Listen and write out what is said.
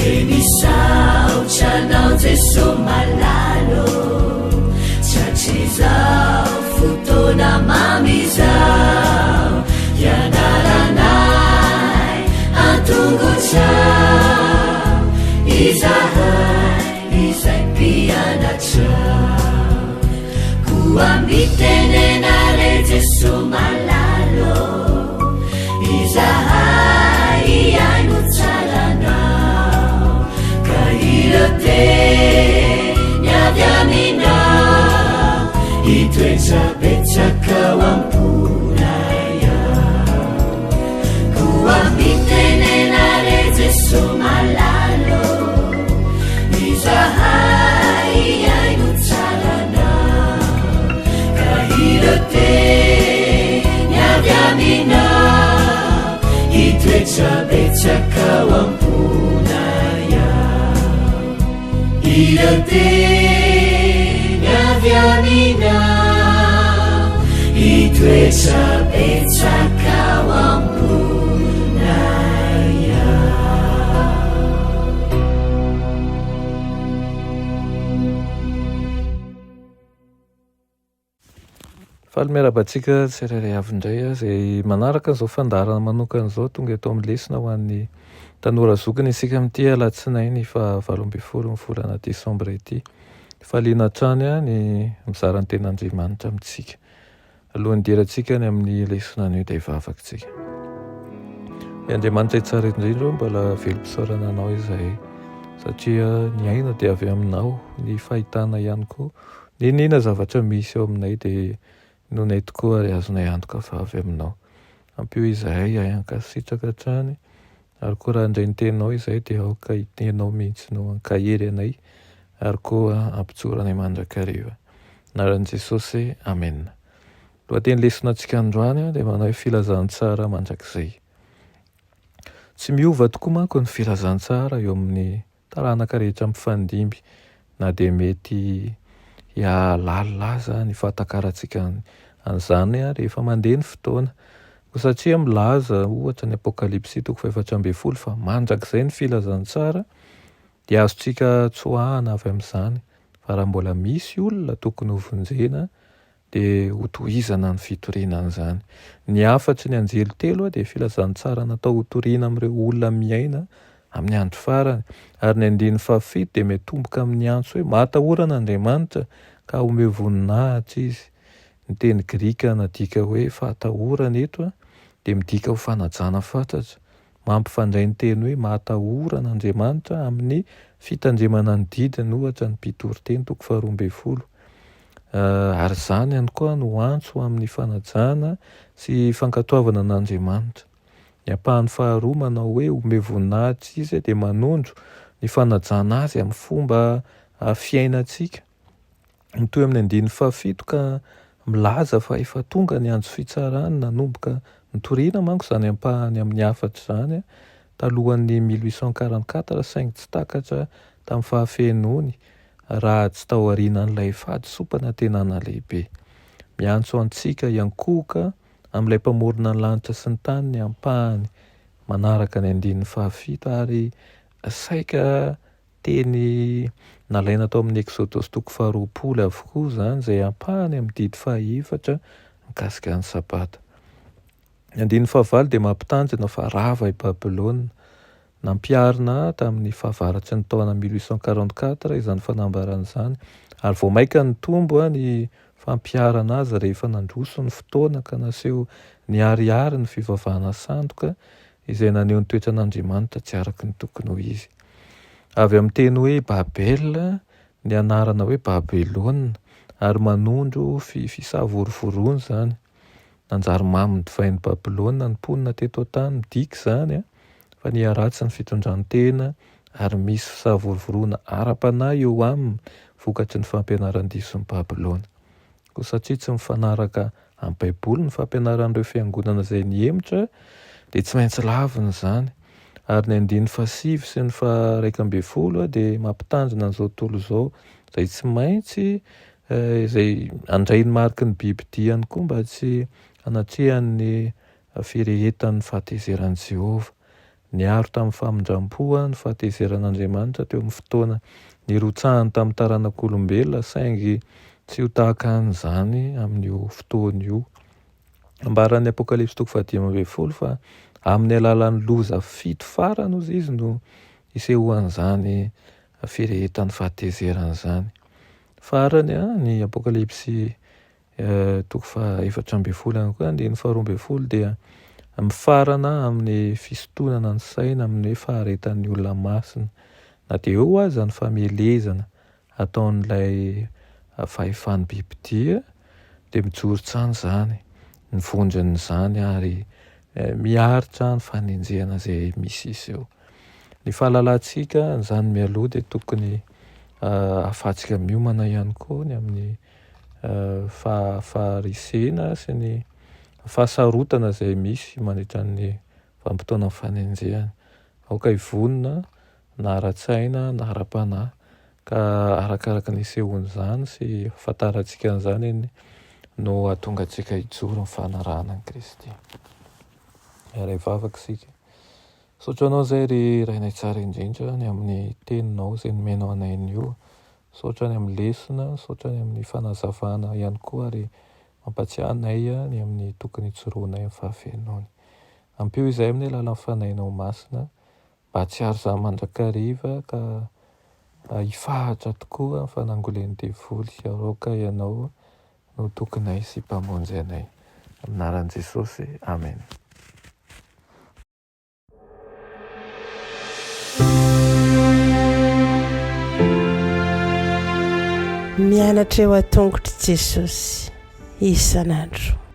enisaochanao jeso malalo chachizao fotona mamizao yanaranay antongotsao izahay izay mpianatrao koambitenenare jeso malalo izahay iaino tsaranao ka irate niavy aminao itoetsabetsakao amponaya koambitenenare jeso malalo izahay iaino tsaranao ka irate niavy aminao itoetsabetsakao amponaya irate niavy aminao itoetsabetsakao amponaya. Faly miarabantsika tsirairay avy indray zay manaraka an'izao fandarana manokana izao tonga eto amin'ny lesona ho an'ny tanora zokiny isika amin'ity alatsinainy fa 12 ny volana desambra ity. Faliana hatrany ny mizaran'ny ten'Andriamanitra amintsika. Alohan'ny dirantsika ny amin'ny lesona anio dia hivavaka-tsika. Andriamanitra tsara indrindra mbola velom-pisaorana anao izahay satria ny aina dia avy aminao, ny fahitana ihany koa ninina zavatra misy ao aminay dia nonay tokoa ary azonay antoka fa avy aminao. Ampio izahay ankasitraka hatrany ary koa raha indray ny teninao izahay dia aoka hitenao mihitsy no ankahery anay ary koa ampitsoranay mandrakariva. Anaran'i Jesosy, amen. Lohateny lesona antsika androany dia manao filazantsara mandrakizay. Tsy miova tokoa manko ny filazantsara eo amin'ny taranaka rehetra mifandimby na dia mety hialalaza ny fahatakarantsika an'izany rehefa mandeha ny fotoana. Satria milaza ohatra ny apokalipsy 4:12 fa mandrakizay ny filazantsara dia azontsika tsoahana avy amin'izany fa raha mbola misy olona tokony hovonjena dia hotohizana ny fitorinana izany. Ny afatry ny anjely telo dia filazantsara natao hotoriana amin'ireo olona miaina amin'ny andro farany ary ny andiny fahafito dia mitomboka amin'ny antso hoe mahatahorana Andriamanitra ka omeo voninahitra izy. Ny teny grika nadika hoe fahatahorana eto dia midika ho fanajana fatratra, mampifandray ny teny hoe mahatahorana Andriamanitra amin'ny fitandremana ny didiny ohatra ny Pitoriteny 2:12. Ary izany ihany koa no antso amin'ny fanajana sy fankatoavana an'Andriamanitra. Ny ampahany faharoa manao hoe omeo voninahitra izy dia manondro ny fanajana azy amin'ny fomba fiainantsika. Mitoy amin'ny andiny fahafito ka milaza fa efa tonga ny andro fitsarany nanomboka nitoriana manko izany ampahany amin'ny afatra izany talohan'ny 1844 saingy tsy takatra tamin'ny fahafenony raha tsy tao aorianan'ilay fahadisompana tena lehibe. Miantso antsika iankoka amin'ilay mpamorona ny lanitra sy ny tany ny ampahany manaraka ny andiny fahafito ary saika teny nalaina tao amin'ny Exodus 2:20 avokoa izany izay ampahany amin'ny didy 4 mikasika ny sabata. Ny andiny fahavalo dia mampitanjana fa rava i Babilôna nampiarina tamin'ny fahavaratsy ny taona 1844 izany fanambarana izany ary vao maika ny tombo ny fampiarana azy rehefa nandroso ny fotoana ka naseho ny ariary ny fivavahana sandoka izay naneho ny toetran'Andriamanitra tsy araky ny tokony ho izy. Avy amin'ny teny hoe Babel ny anarana hoe Babelôna ary manondro fisavorovoroana izany. Nanjary mamy divain'ny Babilôna ny mponina teto an-tany midika izany fa niaratsy ny fitondran'ny tena ary misy fisavorovoroana ara-panahy eo aminy vokatry ny fampianaran-dison'ny Babilôna. Koa satria tsy mifanaraka amin'ny Baiboly ny fampianaran'ireo fiangonana izay niemotra dia tsy maintsy lavina izany. Ary ny andiny fahasivy sy ny 112 dia mampitanjona an'izao tontolo izao izay tsy maintsy izay andray ny mariky ny bibidiany koa mba tsy hanatrehany firehetan'ny fahatezeran'i Jehova. niaro tamin'ny famindram-poa ny fahatezeran'Andriamanitra teo amin'ny fotoana nirotsahany tamin'ny taranak'olombelona saingy tsy ho tahaka an'izany amin'io fotoana io. Ambaran'ny Apokalipsy 10 fa amin'ny alalan'ny loza fito farany ozy izy no isehoan'izany firehetan'ny fahatezeran'izany. Farany ny Apokalipsy 4:12 ihany koa ny 12 dia mifarana amin'ny fisotonana ny saina amin'ny hoe faharetan'ny olona masina, na dia eo aza ny famelezana ataon'ilay fahefan'ny bibidia dia mijoro tsany izany ny vondron'izany ary miharitra ny fanenjehana izay misy izy eo. Ny fahalalantsika izany mialoha dia tokony ahafahantsika miomana ihany koa ny amin'ny faharisena sy ny fahasarotana izay misy mandritra ny vanim-potoana fanenjehana. Aoka hivonona na ara-tsaina na ara-panahy ka arakaraka ny sehoan'izany sy ahafantarantsika an'izany no ahatonga antsika hijoro ny fanarahana an'i Kristy. Iray vavaka isika. Saotra anao izay ry rainay tsara indrindra ny amin'ny teninao izay nomenao anay io. Saotra ny amin'ny lesona, saotra ny amin'ny fanazavana ihany koa ary mampatsiahy anay ny amin'ny tokony hijoroanay amin'ny fahafenony. Ampio izay amin'ny alalan'ny fanahinao masina mba tsy hary za mandrakariva ka hifahatra tokoa amin'ny fanangolen'ny devoly. Aroka ianao no tokonay sy mpamonjy anay. Amin'ny anaran'i Jesosy. Amen. Mianatra eo an-tongotry Jesosy isan'andro.